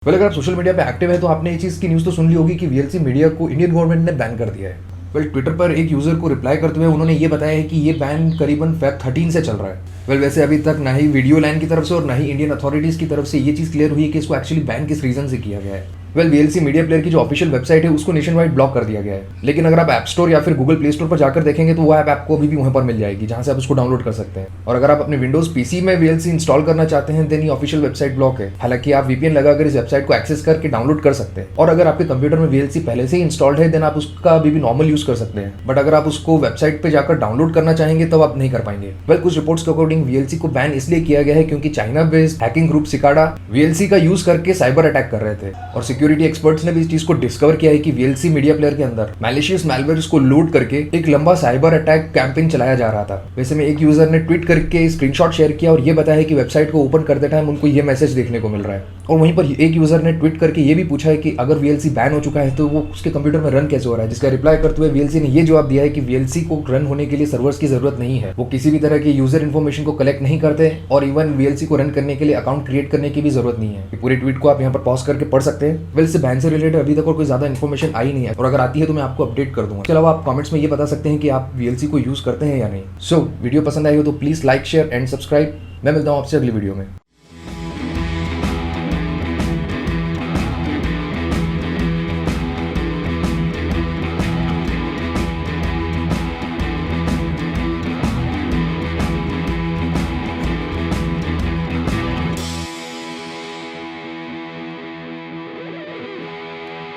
अगर आप social media पे एक्टिव है तो आपने ये चीज़ की न्यूज़ तो सुन ली होगी कि वीएलसी मीडिया को इंडियन गवर्नमेंट ने बैन कर दिया है। ट्विटर पर एक यूज़र को रिप्लाई करते हुए उन्होंने ये बताया है कि ये बैन करीबन फेब 13 से चल रहा है। वैसे अभी तक ना ही वीडियो लाइन की तरफ से और ना ही इंडियन अथॉरिटीज़ की तरफ से ये चीज़ क्लियर हुई है कि इसको एक्चुअली बैन किस रीज़न से किया गया है। वीएलसी मीडिया प्लेयर की जो ऑफिशियल वेबसाइट है उसको नेशन वाइड ब्लॉक कर दिया गया है, लेकिन अगर आप ऐप स्टोर या फिर गूगल प्ले स्टोर पर जाकर देखेंगे तो वो ऐप आपको अभी भी वहाँ पर मिल जाएगी जहाँ से आप उसको डाउनलोड कर सकते हैं। और अगर आप अपने विंडोज पीसी में वीएलसी इंस्टॉल करना चाहते हैं देन ये ऑफिशियल वेबसाइट ब्लॉक है। हालांकि आप वीपीएन लगाकर इस वेबसाइट को एक्सेस करके डाउनलोड कर सकते हैं, और अगर आपके कंप्यूटर में वीएलसी पहले से ही इंस्टॉल्ड है देन आप उसका अभी भी नॉर्मल यूज कर सकते हैं। बट अगर आप उसको वेबसाइट पे जाकर डाउनलोड करना चाहेंगे तब आप नहीं कर पाएंगे। कुछ रिपोर्ट्स के अकॉर्डिंग वीएलसी को बैन इसलिए किया गया है क्योंकि China based hacking group cicada VLC का यूज करके साइबर अटैक कर रहे थे, और सिक्योरिटी एक्सपर्ट्स ने भी इस चीज को डिस्कवर किया है कि वीएलसी मीडिया प्लेयर के अंदर मैलिशियस मैलवेयर्स को लोड करके एक लंबा साइबर अटैक कैंपेन चलाया जा रहा था। वैसे में एक यूजर ने ट्वीट करके स्क्रीनशॉट शेयर किया और ये बताया कि वेबसाइट को ओपन करते टाइम उनको ये मैसेज देखने को मिल रहा है। और वहीं पर एक यूजर ने ट्वीट करके ये भी पूछा है कि अगर वीएलसी बैन हो चुका है तो वो उसके कंप्यूटर में रन कैसे हो रहा है, जिसका रिप्लाई करते हुए वीएलसी ने ये जवाब दिया है कि वीएलसी को रन होने के लिए सर्वर्स की जरूरत नहीं है, वो किसी भी तरह की यूजर इन्फॉर्मेशन को कलेक्ट नहीं करते, और इवन वीएलसी को रन करने के लिए अकाउंट क्रिएट करने की भी जरूरत नहीं है। पूरे ट्वीट को आप यहाँ पर पॉज करके पढ़ सकते हैं। वीएलसी बैन से रिलेटेड अभी तक और कोई ज्यादा इन्फॉर्मेशन आई नहीं है, और अगर आती है तो मैं आपको अपडेट कर दूंगा। इसके अलावा आप कमेंट्स में ये बता सकते हैं कि आप वीएलसी को यूज करते हैं या नहीं। वीडियो पसंद आई हो तो please like share and subscribe. मैं मिलता हूँ आपसे अगली वीडियो में।